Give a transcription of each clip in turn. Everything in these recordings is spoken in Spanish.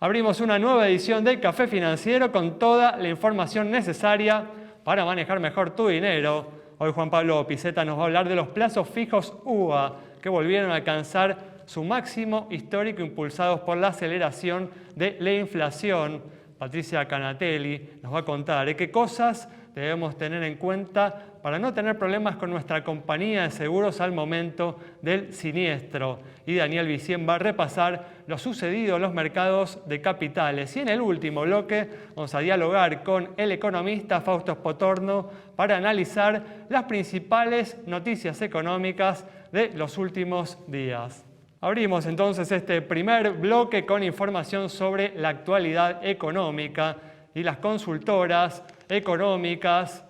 Abrimos una nueva edición del Café Financiero con toda la información necesaria para manejar mejor tu dinero. Hoy Juan Pablo Pizeta nos va a hablar de los plazos fijos UVA que volvieron a alcanzar su máximo histórico impulsados por la aceleración de la inflación. Patricia Canatelli nos va a contar qué cosas debemos tener en cuenta para no tener problemas con nuestra compañía de seguros al momento del siniestro. Y Daniel Vicien va a repasar lo sucedido en los mercados de capitales. Y en el último bloque vamos a dialogar con el economista Fausto Spotorno para analizar las principales noticias económicas de los últimos días. Abrimos entonces este primer bloque con información sobre la actualidad económica y las consultoras económicas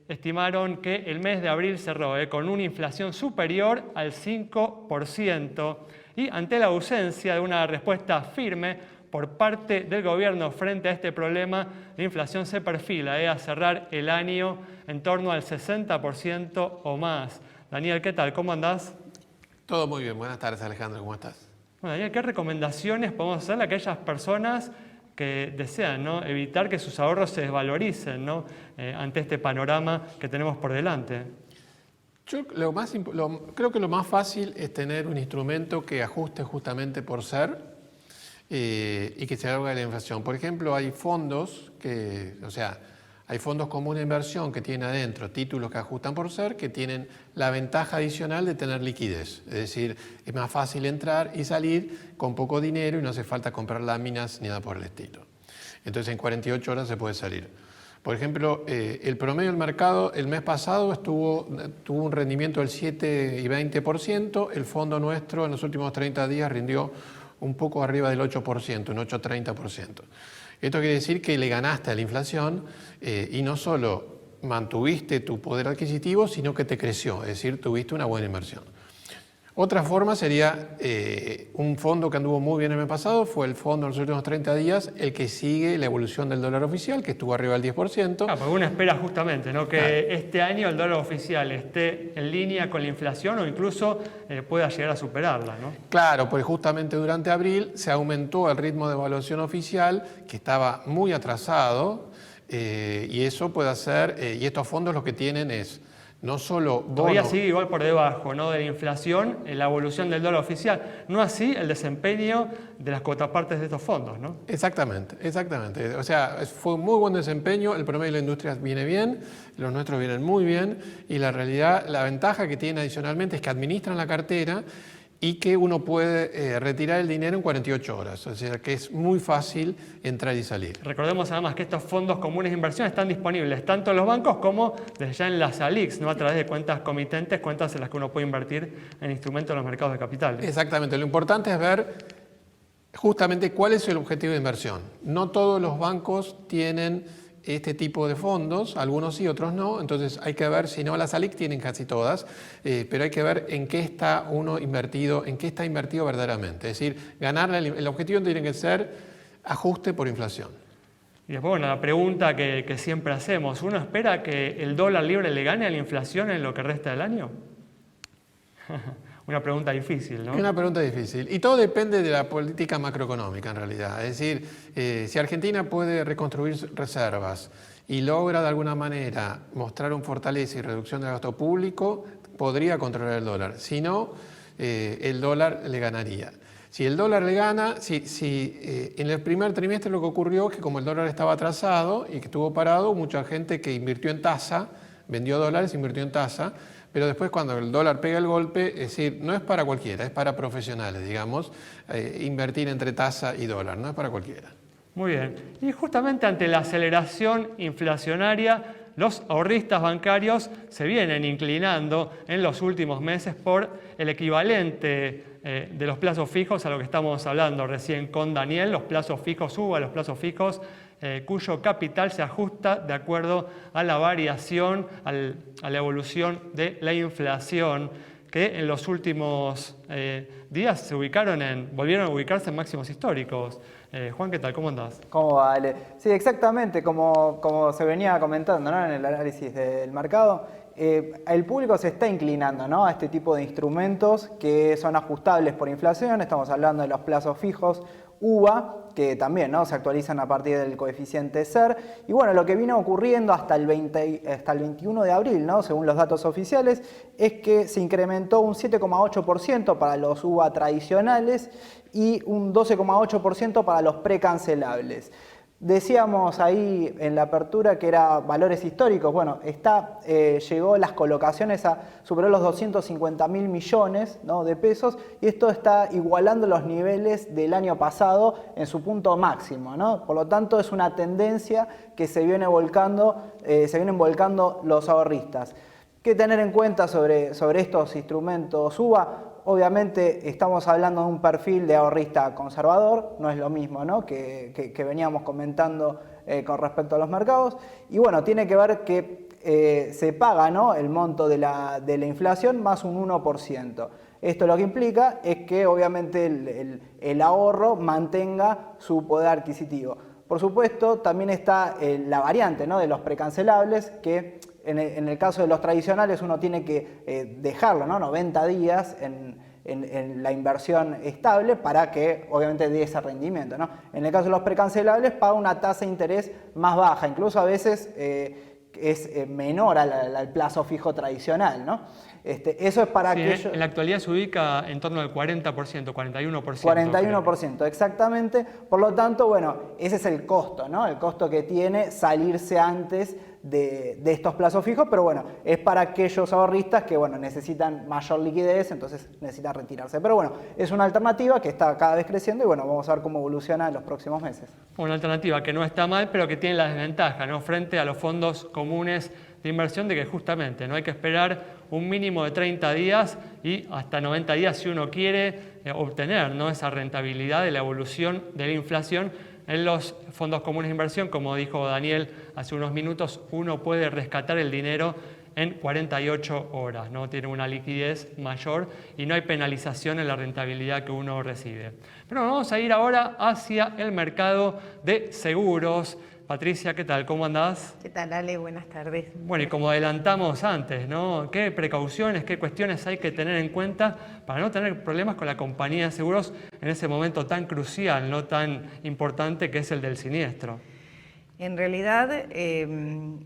estimaron que el mes de abril cerró con una inflación superior al 5% y ante la ausencia de una respuesta firme por parte del gobierno frente a este problema, la inflación se perfila a cerrar el año en torno al 60% o más. Daniel, ¿qué tal? ¿Cómo andás? Todo muy bien. Buenas tardes, Alejandro. ¿Cómo estás? Bueno, Daniel, ¿qué recomendaciones podemos hacerle a aquellas personas que desean, ¿no?, evitar que sus ahorros se desvaloricen, ¿no?, ante este panorama que tenemos por delante? Yo creo que lo más fácil es tener un instrumento que ajuste justamente por ser y que se haga la inflación. Por ejemplo, hay fondos hay fondos comunes de inversión que tienen adentro títulos que ajustan por ser, que tienen la ventaja adicional de tener liquidez. Es decir, es más fácil entrar y salir con poco dinero y no hace falta comprar láminas ni nada por el estilo. Entonces en 48 horas se puede salir. Por ejemplo, el promedio del mercado el mes pasado tuvo un rendimiento del 7 y 20%. El fondo nuestro en los últimos 30 días rindió un poco arriba del 8%, un 8,30%. Esto quiere decir que le ganaste a la inflación y no solo mantuviste tu poder adquisitivo, sino que te creció, es decir, tuviste una buena inversión. Otra forma sería un fondo que anduvo muy bien el mes pasado, fue el fondo en los últimos 30 días, el que sigue la evolución del dólar oficial, que estuvo arriba del 10%. Claro, porque uno espera justamente, ¿no?, que este año el dólar oficial esté en línea con la inflación o incluso pueda llegar a superarla, ¿no? Claro, porque justamente durante abril se aumentó el ritmo de evaluación oficial, que estaba muy atrasado, y eso puede hacer, y estos fondos lo que tienen es no solo bonos. Todavía sigue igual por debajo, ¿no?, de la inflación, en la evolución del dólar oficial. No así el desempeño de las contrapartes de estos fondos, ¿no? Exactamente, exactamente. O sea, fue un muy buen desempeño, el promedio de la industria viene bien, los nuestros vienen muy bien, y la realidad, la ventaja que tiene adicionalmente es que administran la cartera y que uno puede retirar el dinero en 48 horas. O sea, que es muy fácil entrar y salir. Recordemos además que estos fondos comunes de inversión están disponibles tanto en los bancos como desde ya en las ALICs, ¿no?, a través de cuentas comitentes, cuentas en las que uno puede invertir en instrumentos en los mercados de capitales. Exactamente. Lo importante es ver justamente cuál es el objetivo de inversión. No todos los bancos tienen este tipo de fondos, algunos sí, otros no, entonces hay que ver, si no, las ALIC tienen casi todas, pero hay que ver en qué está uno invertido, en qué está invertido verdaderamente. Es decir, el objetivo tiene que ser ajuste por inflación. Y después, bueno, la pregunta que siempre hacemos, ¿uno espera que el dólar libre le gane a la inflación en lo que resta del año? Una pregunta difícil, ¿no? Es una pregunta difícil. Y todo depende de la política macroeconómica, en realidad. Es decir, si Argentina puede reconstruir reservas y logra de alguna manera mostrar un fortaleza y reducción del gasto público, podría controlar el dólar. Si no, el dólar le ganaría. Si el dólar le gana, en el primer trimestre lo que ocurrió es que como el dólar estaba atrasado y que estuvo parado, mucha gente que invirtió en tasa, vendió dólares, invirtió en tasa, pero después cuando el dólar pega el golpe, es decir, no es para cualquiera, es para profesionales, digamos, invertir entre tasa y dólar, no es para cualquiera. Muy bien. Y justamente ante la aceleración inflacionaria, los ahorristas bancarios se vienen inclinando en los últimos meses por el equivalente de los plazos fijos a lo que estamos hablando recién con Daniel, los plazos fijos UVA, los plazos fijos cuyo capital se ajusta de acuerdo a la variación, a la evolución de la inflación, que en los últimos días volvieron a ubicarse en máximos históricos. Juan, ¿qué tal? ¿Cómo andás? ¿Cómo va, Ale? Sí, exactamente, como se venía comentando, ¿no?, en el análisis del mercado, el público se está inclinando, ¿no?, a este tipo de instrumentos que son ajustables por inflación. Estamos hablando de los plazos fijos UVA, que también, ¿no?, se actualizan a partir del coeficiente SER. Y bueno, lo que vino ocurriendo hasta el 21 de abril, ¿no?, según los datos oficiales, es que se incrementó un 7,8% para los UVA tradicionales y un 12,8% para los precancelables. Decíamos ahí en la apertura que era valores históricos. Bueno, llegó las colocaciones superó los 250.000 millones, ¿no?, de pesos, y esto está igualando los niveles del año pasado en su punto máximo, ¿no? Por lo tanto, es una tendencia que se vienen volcando los ahorristas. ¿Qué tener en cuenta sobre estos instrumentos UVA? Obviamente estamos hablando de un perfil de ahorrista conservador, no es lo mismo, ¿no?, que veníamos comentando con respecto a los mercados. Y bueno, tiene que ver que se paga, ¿no?, el monto de la inflación más un 1%. Esto lo que implica es que obviamente el ahorro mantenga su poder adquisitivo. Por supuesto, también está la variante, ¿no?, de los precancelables, que en el caso de los tradicionales uno tiene que dejarlo, ¿no?, 90 días en la inversión estable para que obviamente dé ese rendimiento, ¿no? En el caso de los precancelables paga una tasa de interés más baja, incluso a veces es menor al plazo fijo tradicional, ¿no? Eso es para aquellos... En la actualidad se ubica en torno al 40%, 41%. 41%, exactamente. Por lo tanto, bueno, ese es el costo, ¿no? El costo que tiene salirse antes de estos plazos fijos, pero bueno, es para aquellos ahorristas que, bueno, necesitan mayor liquidez, entonces necesitan retirarse. Pero bueno, es una alternativa que está cada vez creciendo y bueno, vamos a ver cómo evoluciona en los próximos meses. Una alternativa que no está mal, pero que tiene la desventaja, ¿no?, frente a los fondos comunes de inversión, de que justamente no hay que esperar un mínimo de 30 días y hasta 90 días si uno quiere obtener, ¿no?, esa rentabilidad de la evolución de la inflación. En los fondos comunes de inversión, como dijo Daniel hace unos minutos, uno puede rescatar el dinero en 48 horas, ¿no? Tiene una liquidez mayor y no hay penalización en la rentabilidad que uno recibe. Pero vamos a ir ahora hacia el mercado de seguros. Patricia, ¿qué tal? ¿Cómo andás? ¿Qué tal, Ale? Buenas tardes. Bueno, y como adelantamos antes, ¿no?, ¿qué precauciones, qué cuestiones hay que tener en cuenta para no tener problemas con la compañía de seguros en ese momento tan crucial, no tan importante que es el del siniestro? En realidad, el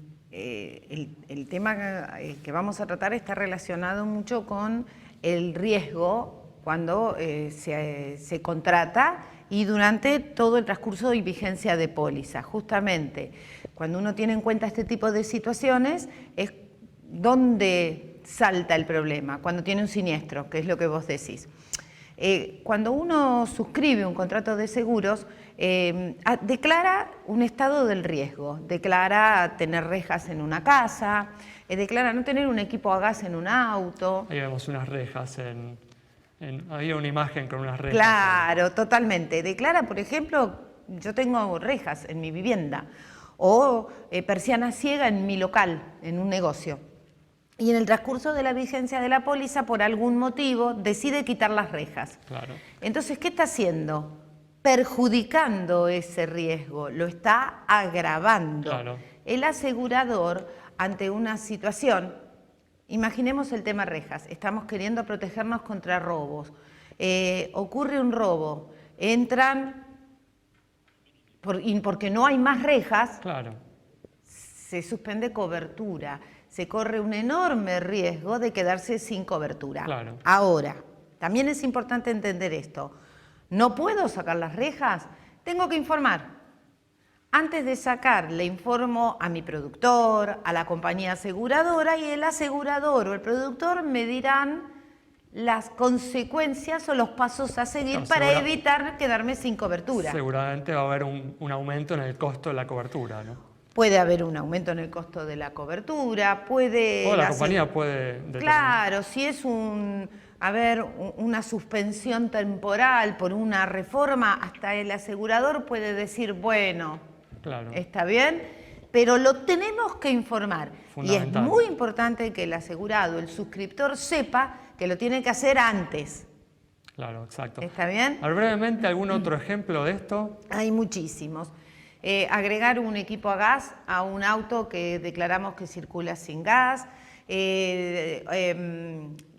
tema que vamos a tratar está relacionado mucho con el riesgo cuando se contrata y durante todo el transcurso y vigencia de póliza. Justamente, cuando uno tiene en cuenta este tipo de situaciones, es donde salta el problema, cuando tiene un siniestro, que es lo que vos decís. Cuando uno suscribe un contrato de seguros, declara un estado del riesgo, declara tener rejas en una casa, declara no tener un equipo a gas en un auto. Ahí vemos unas rejas había una imagen con unas rejas. Claro, totalmente. Declara, por ejemplo, yo tengo rejas en mi vivienda o persiana ciega en mi local, en un negocio. Y en el transcurso de la vigencia de la póliza, por algún motivo, decide quitar las rejas. Claro. Entonces, ¿qué está haciendo? Perjudicando ese riesgo, lo está agravando. Claro. El asegurador, ante una situación, imaginemos el tema rejas, estamos queriendo protegernos contra robos, ocurre un robo, entran, porque no hay más rejas, Claro. se suspende cobertura, se corre un enorme riesgo de quedarse sin cobertura. Claro. Ahora, también es importante entender esto, ¿no puedo sacar las rejas? Tengo que informar. Antes de sacar, le informo a mi productor, a la compañía aseguradora, y el asegurador o el productor me dirán las consecuencias o los pasos a seguir para evitar quedarme sin cobertura. Seguramente va a haber un aumento en el costo de la cobertura, ¿no? Puede haber un aumento en el costo de la cobertura, puede... O la compañía puede determinar. Claro, si es una suspensión temporal por una reforma, hasta el asegurador puede decir, bueno... Claro. Está bien, pero lo tenemos que informar. Y es Fundamental. muy importante que el asegurado, el suscriptor, sepa que lo tiene que hacer antes. Claro, exacto. ¿Está bien? A ver, brevemente, ¿algún otro ejemplo de esto? Hay muchísimos. Agregar un equipo a gas a un auto que declaramos que circula sin gas.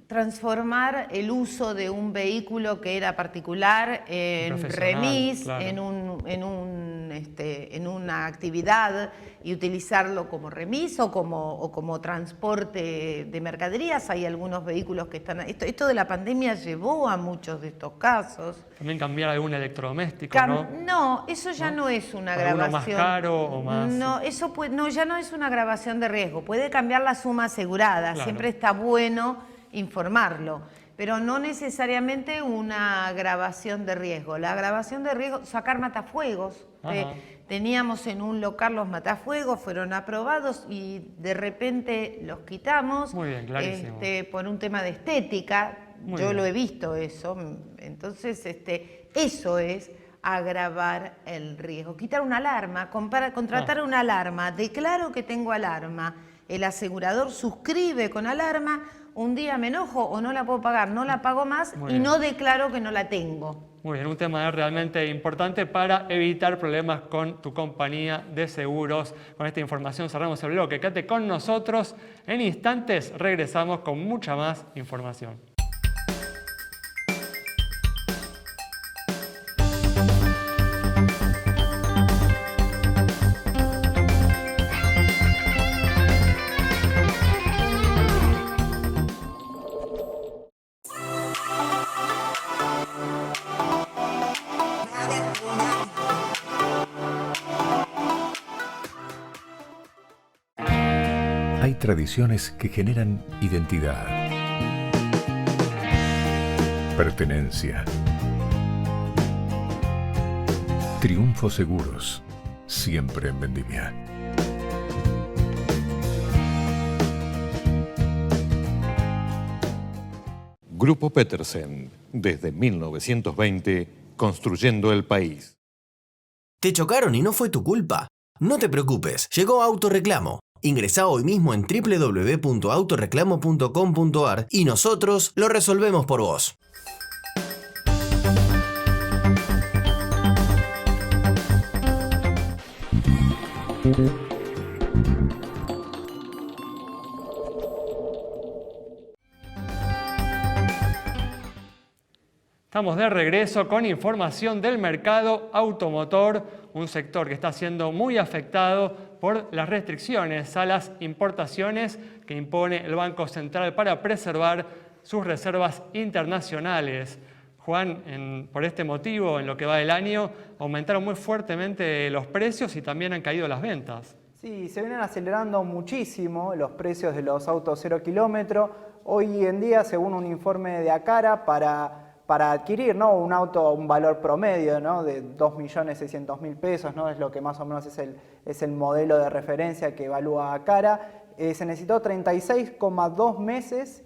transformar el uso de un vehículo que era particular en Profesional, remis, claro. en una actividad y utilizarlo como remis o como transporte de mercaderías. Hay algunos vehículos que están... Esto de la pandemia llevó a muchos de estos casos. También cambiar algún electrodoméstico, ¿no? No, eso ya no es una ¿Para uno grabación. más caro o más? No, ya no es una grabación de riesgo. Puede cambiar la suma asegurada. Claro. Siempre está bueno informarlo, pero no necesariamente una grabación de riesgo. La grabación de riesgo, sacar matafuegos. Teníamos en un local los matafuegos, fueron aprobados y de repente los quitamos. Muy bien, clarísimo. Por un tema de estética. Muy Yo bien. lo he visto eso. Entonces, eso es agravar el riesgo. Quitar una alarma, contratar una alarma, declaro que tengo alarma, el asegurador suscribe con alarma, un día me enojo o no la puedo pagar, no la pago más Muy y bien. no declaro que no la tengo. Muy bien, un tema realmente importante para evitar problemas con tu compañía de seguros. Con esta información cerramos el bloque. Quédate con nosotros. En instantes regresamos con mucha más información. Hay tradiciones que generan identidad, pertenencia. Triunfo Seguros, siempre en vendimia. Grupo Petersen, desde 1920, construyendo el país. ¿Te chocaron y no fue tu culpa? No te preocupes, llegó Autoreclamo. Ingresá hoy mismo en www.autoreclamo.com.ar y nosotros lo resolvemos por vos. Estamos de regreso con información del mercado automotor, un sector que está siendo muy afectado por las restricciones a las importaciones que impone el Banco Central para preservar sus reservas internacionales. Juan, por este motivo, en lo que va del año, aumentaron muy fuertemente los precios y también han caído las ventas. Sí, se vienen acelerando muchísimo los precios de los autos 0 kilómetro. Hoy en día, según un informe de Acara, para adquirir, ¿no?, un auto a un valor promedio, ¿no?, de 2.600.000 pesos, ¿no?, es lo que más o menos es el modelo de referencia que evalúa Acara, se necesitó 36,2 meses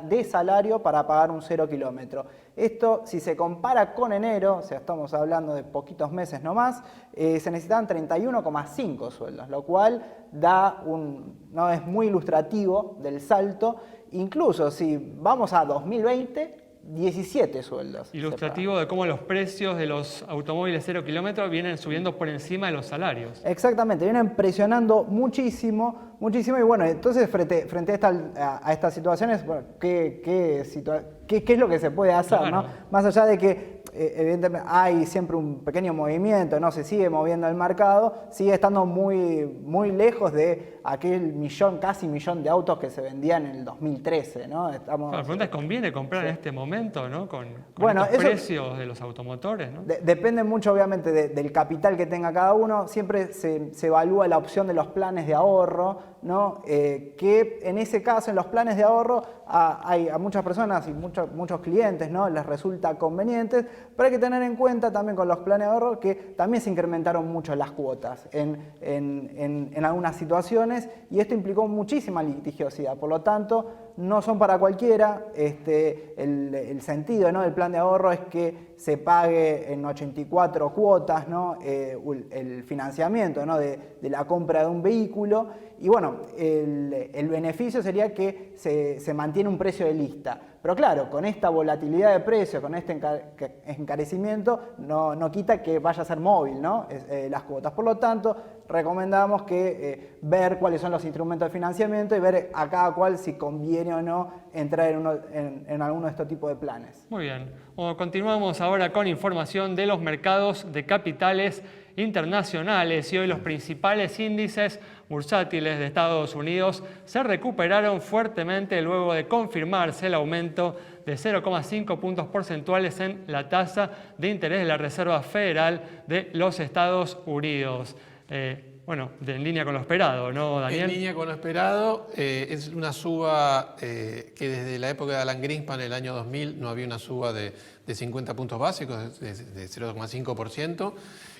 de salario para pagar un 0 kilómetro. Esto, si se compara con enero, o sea, estamos hablando de poquitos meses nomás, se necesitan 31,5 sueldos, lo cual no es muy ilustrativo del salto. Incluso si vamos a 2020, 17 sueldos. Ilustrativo de cómo los precios de los automóviles 0 kilómetros vienen subiendo por encima de los salarios. Exactamente, vienen presionando muchísimo y bueno, entonces frente a estas situaciones, bueno, ¿qué es lo que se puede hacer? Claro. ¿No? Más allá de que evidentemente hay siempre un pequeño movimiento, ¿no? Se sigue moviendo el mercado, sigue estando muy, muy lejos de aquel casi millón de autos que se vendían en el 2013, ¿no? La pregunta es, ¿conviene comprar en este momento, ¿no? con estos precios de los automotores, ¿no? Depende mucho, obviamente, del capital que tenga cada uno. Siempre se evalúa la opción de los planes de ahorro, ¿no? Que en ese caso, en los planes de ahorro, hay a muchas personas y muchos clientes, ¿no?, les resulta conveniente, pero hay que tener en cuenta también con los planes de ahorro que también se incrementaron mucho las cuotas en algunas situaciones y esto implicó muchísima litigiosidad. Por lo tanto, no son para cualquiera. El sentido, ¿no?, del plan de ahorro es que se pague en 84 cuotas, ¿no?, el financiamiento, ¿no?, de la compra de un vehículo. Y bueno, el beneficio sería que se mantiene un precio de lista. Pero claro, con esta volatilidad de precios, con este encarecimiento, no quita que vaya a ser móvil, ¿no? Las cuotas. Por lo tanto, recomendamos que ver cuáles son los instrumentos de financiamiento y ver a cada cual si conviene o no entrar en alguno de estos tipos de planes. Muy bien. Bueno, continuamos ahora con información de los mercados de capitales internacionales y hoy los principales índices bursátiles de Estados Unidos se recuperaron fuertemente luego de confirmarse el aumento de 0,5 puntos porcentuales en la tasa de interés de la Reserva Federal de los Estados Unidos. Bueno, en línea con lo esperado, ¿no, Daniel? En línea con lo esperado, es una suba que desde la época de Alan Greenspan, en el año 2000, no había una suba de 50 puntos básicos, de 0,5%.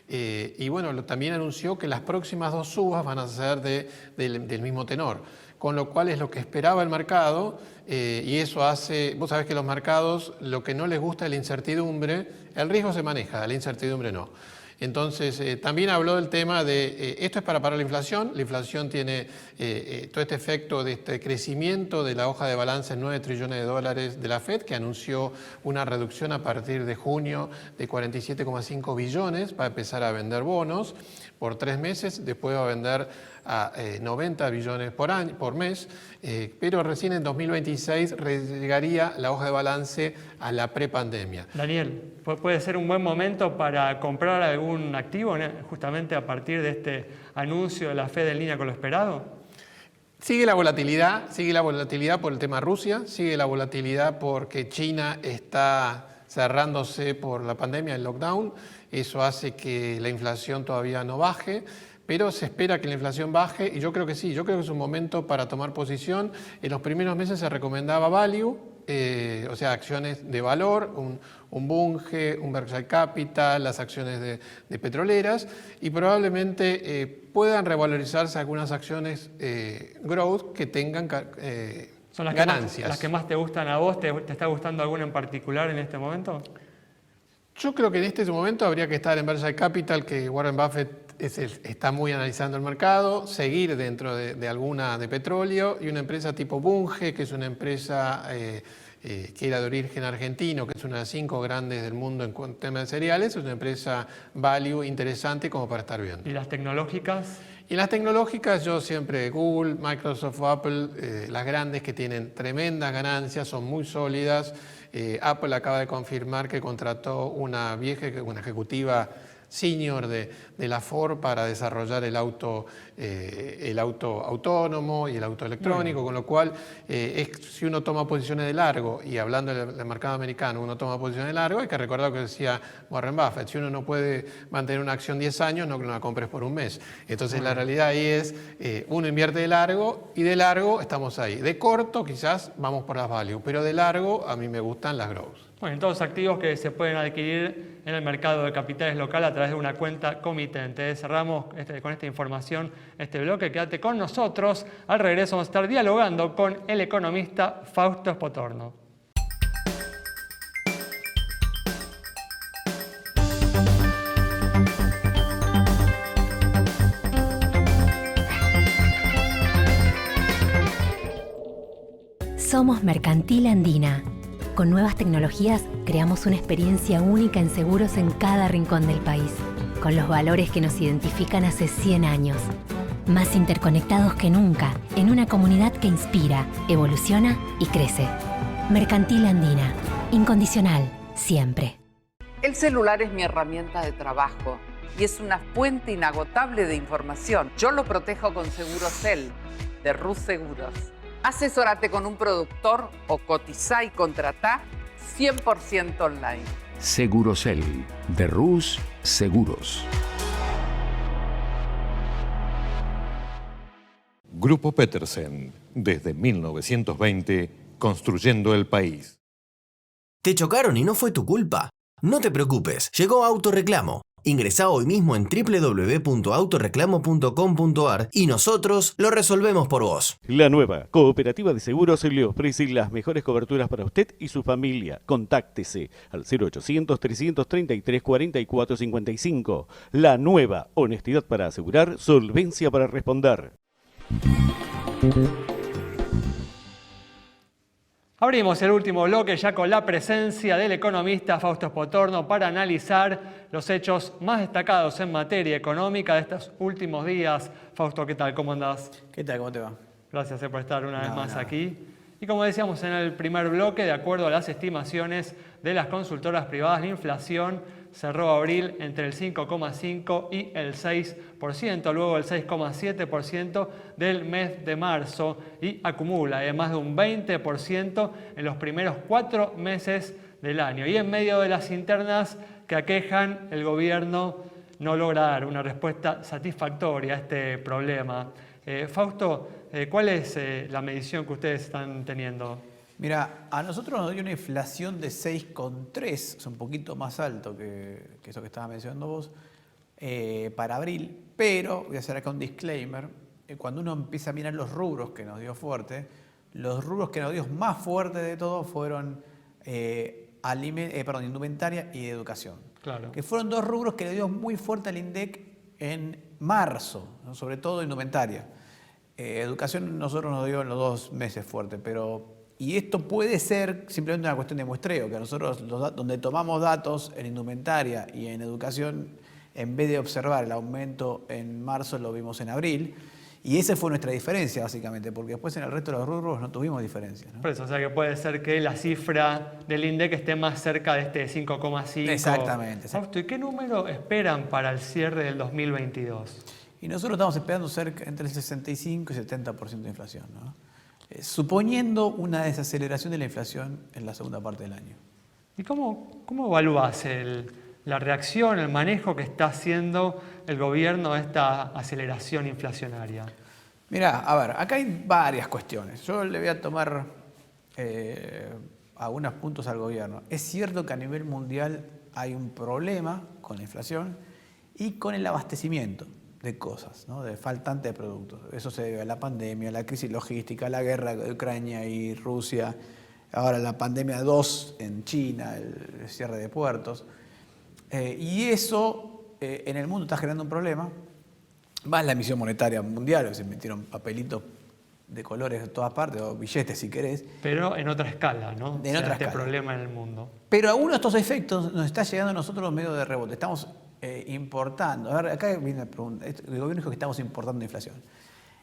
Y bueno, también anunció que las próximas 2 subas van a ser del mismo tenor, con lo cual es lo que esperaba el mercado y eso hace, vos sabés que los mercados lo que no les gusta es la incertidumbre, el riesgo se maneja, la incertidumbre no. Entonces, también habló del tema de, esto es para parar la inflación tiene todo este efecto de este crecimiento de la hoja de balance en 9 trillones de dólares de la FED, que anunció una reducción a partir de junio de 47,5 billones, va a empezar a vender bonos por 3 meses, después va a vender a 90 billones por mes, pero recién en 2026 llegaría la hoja de balance a la prepandemia. Daniel, ¿puede ser un buen momento para comprar algún activo justamente a partir de este anuncio de la Fed en línea con lo esperado? Sigue la volatilidad por el tema Rusia, sigue la volatilidad porque China está cerrándose por la pandemia, el lockdown, eso hace que la inflación todavía no baje, pero se espera que la inflación baje y yo creo que sí, yo creo que es un momento para tomar posición. En los primeros meses se recomendaba value, o sea, acciones de valor, un Bunge, un Berkshire Capital, las acciones de petroleras y probablemente puedan revalorizarse algunas acciones growth que tengan ¿Son las ganancias. las que más te gustan a vos? ¿Te está gustando alguna en particular en este momento? Yo creo que en este momento habría que estar en Berkshire Capital, que Warren Buffett está muy analizando el mercado, seguir dentro de alguna de petróleo y una empresa tipo Bunge, que es una empresa que era de origen argentino, que es una de las 5 grandes del mundo en temas de cereales, es una empresa value interesante como para estar viendo. ¿Y las tecnológicas? Y las tecnológicas, yo siempre Google, Microsoft, Apple, las grandes que tienen tremendas ganancias, son muy sólidas. Apple acaba de confirmar que contrató una ejecutiva senior de la Ford para desarrollar el auto autónomo y el auto electrónico, con lo cual si uno toma posiciones de largo, y hablando del mercado americano, uno toma posiciones de largo, hay que recordar lo que decía Warren Buffett, si uno no puede mantener una acción 10 años, no la compres por un mes. Entonces la realidad ahí es, uno invierte de largo y de largo estamos ahí. De corto quizás vamos por las value, pero de largo a mí me gustan las growth. Bueno, todos activos que se pueden adquirir en el mercado de capitales local a través de una cuenta comitente. Cerramos con esta información este bloque. Quédate con nosotros. Al regreso vamos a estar dialogando con el economista Fausto Spotorno. Somos Mercantil Andina. Con nuevas tecnologías creamos una experiencia única en seguros en cada rincón del país, con los valores que nos identifican hace 100 años. Más interconectados que nunca, en una comunidad que inspira, evoluciona y crece. Mercantil Andina, incondicional, siempre. El celular es mi herramienta de trabajo y es una fuente inagotable de información. Yo lo protejo con Segurosel, de Rus Seguros. Asesórate con un productor o cotizá y contratá 100% online. Segurosel, de Rus Seguros. Grupo Petersen, desde 1920, construyendo el país. ¿Te chocaron y no fue tu culpa? No te preocupes, llegó Autoreclamo. Ingresá hoy mismo en www.autoreclamo.com.ar y nosotros lo resolvemos por vos. La nueva Cooperativa de Seguros le ofrece las mejores coberturas para usted y su familia. Contáctese al 0800-333-4455. La nueva honestidad para asegurar, solvencia para responder. Abrimos el último bloque ya con la presencia del economista Fausto Spotorno para analizar los hechos más destacados en materia económica de estos últimos días. Fausto, ¿qué tal? ¿Cómo andás? ¿Qué tal? ¿Cómo te va? Gracias por estar una vez más aquí. Y como decíamos en el primer bloque, de acuerdo a las estimaciones de las consultoras privadas, la inflación cerró abril entre el 5,5 y el 6%, luego el 6,7% del mes de marzo y acumula más de un 20% en los primeros 4 meses del año. Y en medio de las internas que aquejan, el gobierno no logra dar una respuesta satisfactoria a este problema. Fausto, ¿cuál es la medición que ustedes están teniendo? Mira, a nosotros nos dio una inflación de 6,3, es un poquito más alto que eso que estabas mencionando vos, para abril, pero voy a hacer acá un disclaimer, cuando uno empieza a mirar los rubros que nos dio fuerte, los rubros que nos dio más fuerte de todo fueron indumentaria y educación. Claro. Que fueron dos rubros que le dio muy fuerte al INDEC en marzo, ¿no? Sobre todo indumentaria. Educación nosotros nos dio en los 2 meses fuerte, pero... Y esto puede ser simplemente una cuestión de muestreo, que nosotros donde tomamos datos en indumentaria y en educación, en vez de observar el aumento en marzo, lo vimos en abril. Y esa fue nuestra diferencia, básicamente, porque después en el resto de los rubros no tuvimos diferencia, ¿no? Por eso, o sea que puede ser que la cifra del INDEC esté más cerca de este 5,5. Exactamente. ¿Y qué número esperan para el cierre del 2022? Y nosotros estamos esperando cerca entre el 65 y 70% de inflación, ¿no? Suponiendo una desaceleración de la inflación en la segunda parte del año. ¿Y cómo evalúas la reacción, el manejo que está haciendo el gobierno a esta aceleración inflacionaria? Mirá, a ver, acá hay varias cuestiones. Yo le voy a tomar algunos puntos al gobierno. Es cierto que a nivel mundial hay un problema con la inflación y con el abastecimiento de cosas, ¿no? De faltante de productos. Eso se debe a la pandemia, a la crisis logística, a la guerra de Ucrania y Rusia, ahora la pandemia 2 en China, el cierre de puertos. Y eso en el mundo está generando un problema, más la emisión monetaria mundial, se metieron papelitos de colores de todas partes, o billetes si querés. Pero en otra escala, ¿no? En otra escala. Problema en el mundo. Pero algunos de estos efectos nos está llegando a nosotros medio de rebote. Estamos importando. A ver, acá viene la pregunta. El gobierno dijo que estamos importando inflación.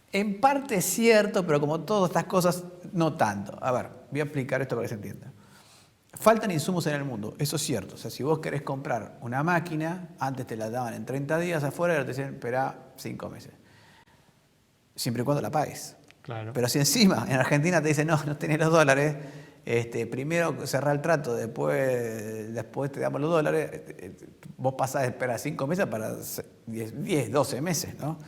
En parte es cierto, pero como todas estas cosas, no tanto. A ver, voy a explicar esto para que se entienda. Faltan insumos en el mundo, eso es cierto. O sea, si vos querés comprar una máquina, antes te la daban en 30 días afuera y ahora te decían, espera 5 meses. Siempre y cuando la pagues. Claro. Pero si encima en Argentina te dicen, no tenés los dólares, primero cerrar el trato, después te damos los dólares, vos pasás de esperar 5 meses para 10, 12 meses, ¿no?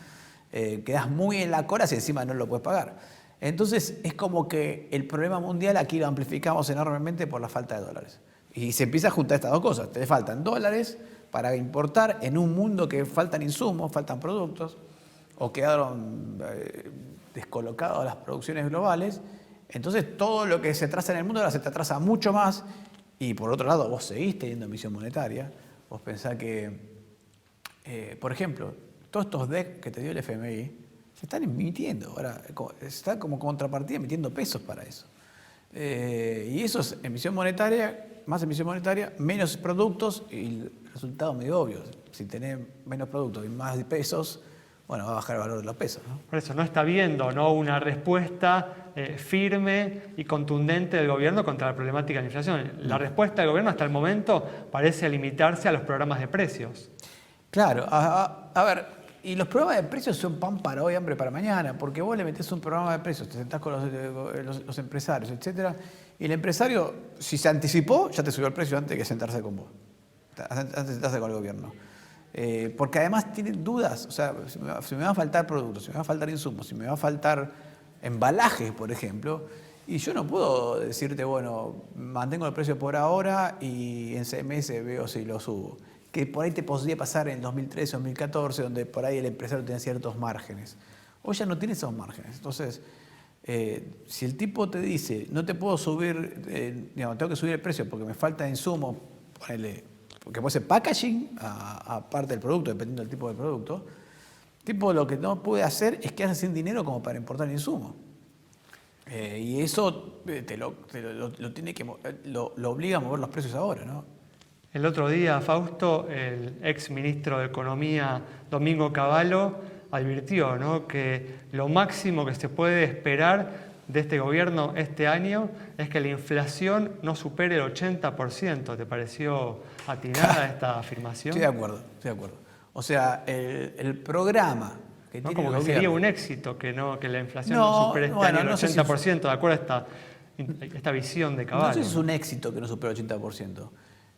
Quedás muy en la cola si encima no lo puedes pagar. Entonces es como que el problema mundial aquí lo amplificamos enormemente por la falta de dólares. Y se empieza a juntar estas dos cosas. Te faltan dólares para importar en un mundo que faltan insumos, faltan productos, o quedaron descolocadas las producciones globales. Entonces todo lo que se atrasa en el mundo ahora se te atrasa mucho más. Y por otro lado, vos seguís teniendo emisión monetaria. Vos pensás que, por ejemplo, todos estos DEC que te dio el FMI, se están emitiendo. Ahora está como contrapartida emitiendo pesos para eso. Y eso es emisión monetaria, más emisión monetaria, menos productos y el resultado medio obvio. Si tenés menos productos y más pesos, bueno, va a bajar el valor de los pesos, ¿no? Por eso no está viendo, ¿no?, una respuesta firme y contundente del gobierno contra la problemática de la inflación. La respuesta del gobierno hasta el momento parece limitarse a los programas de precios. Claro, a ver, y los programas de precios son pan para hoy, hambre para mañana, porque vos le metés un programa de precios, te sentás con los empresarios, etc. Y el empresario, si se anticipó, ya te subió el precio antes que sentarse con vos, antes de sentarse con el gobierno. Porque además tienen dudas, o sea, si me va a faltar productos, si me va a faltar insumos, si me va a faltar embalajes, por ejemplo, y yo no puedo decirte, bueno, mantengo el precio por ahora y en 6 meses veo si lo subo. Que por ahí te podría pasar en 2013, 2014, donde por ahí el empresario tenía ciertos márgenes. Hoy ya no tiene esos márgenes. Entonces, si el tipo te dice, no te puedo subir, tengo que subir el precio porque me falta insumo, ponele, porque puede ser packaging, aparte del producto, dependiendo del tipo de producto, tipo lo que no puede hacer es quedarse sin dinero como para importar insumo. Y eso lo tiene que lo obliga a mover los precios ahora, ¿no? El otro día, Fausto, el ex ministro de Economía, Domingo Cavallo, advirtió, ¿no?, que lo máximo que se puede esperar de este gobierno este año es que la inflación no supere el 80%. ¿Te pareció atinada esta afirmación? Estoy de acuerdo. O sea, el programa que ¿No? tiene Como el que sería gobierno... un éxito que la inflación no supere este año el 80%, de acuerdo a esta visión de Cavallo. No sé si es un éxito que no supere el 80%.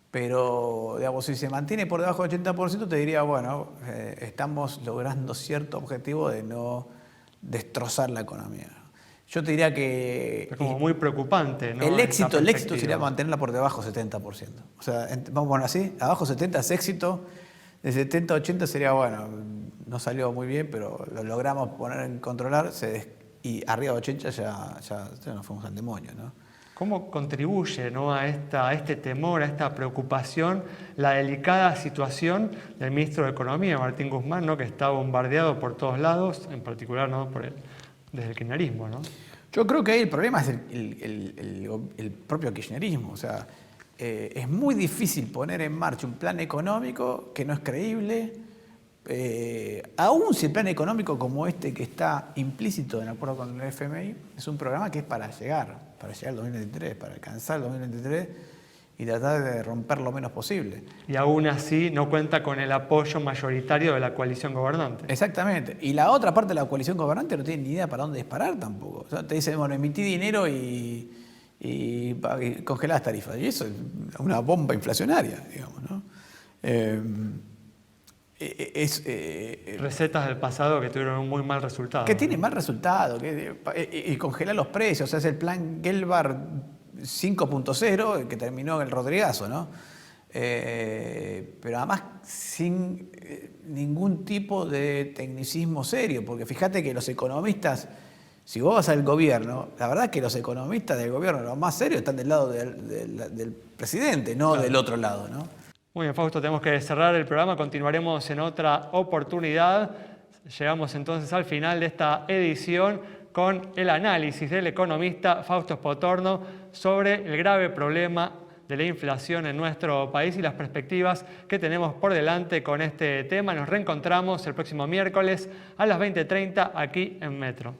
Pero, digamos, si se mantiene por debajo del 80%, te diría, bueno, estamos logrando cierto objetivo de no destrozar la economía. Yo te diría que... Es como muy preocupante, ¿no? El éxito sería mantenerla por debajo del 70%. O sea, vamos a poner así, abajo 70 es éxito, de 70 a 80 sería, bueno, no salió muy bien, pero lo logramos poner en controlar, y arriba de 80 ya nos fuimos al demonio, ¿no? ¿Cómo contribuye, ¿no?, a este temor, a esta preocupación, la delicada situación del ministro de Economía, Martín Guzmán, ¿no?, que está bombardeado por todos lados, en particular, ¿no?, desde el kirchnerismo, ¿no? Yo creo que ahí el problema es el propio kirchnerismo. O sea, es muy difícil poner en marcha un plan económico que no es creíble, aún si el plan económico como este que está implícito en acuerdo con el FMI es un programa que es para llegar al 2023, para alcanzar el 2023 y tratar de romper lo menos posible. Y aún así no cuenta con el apoyo mayoritario de la coalición gobernante. Exactamente. Y la otra parte de la coalición gobernante no tiene ni idea para dónde disparar tampoco. O sea, te dicen, bueno, emití dinero y congelá las tarifas. Y eso es una bomba inflacionaria, digamos, ¿no? Recetas del pasado que tuvieron un muy mal resultado. Que tiene mal resultado. Y congelar los precios. O sea, es el plan Gelbar 5.0 que terminó en el Rodrigazo, ¿no? Pero además sin ningún tipo de tecnicismo serio, porque fíjate que los economistas, si vos vas al gobierno, la verdad es que los economistas del gobierno, los más serios, están del lado del presidente, no del otro lado, ¿no? Muy bien, Fausto, tenemos que cerrar el programa, continuaremos en otra oportunidad. Llegamos entonces al final de esta edición con el análisis del economista Fausto Spotorno sobre el grave problema de la inflación en nuestro país y las perspectivas que tenemos por delante con este tema. Nos reencontramos el próximo miércoles a las 20:30 aquí en Metro.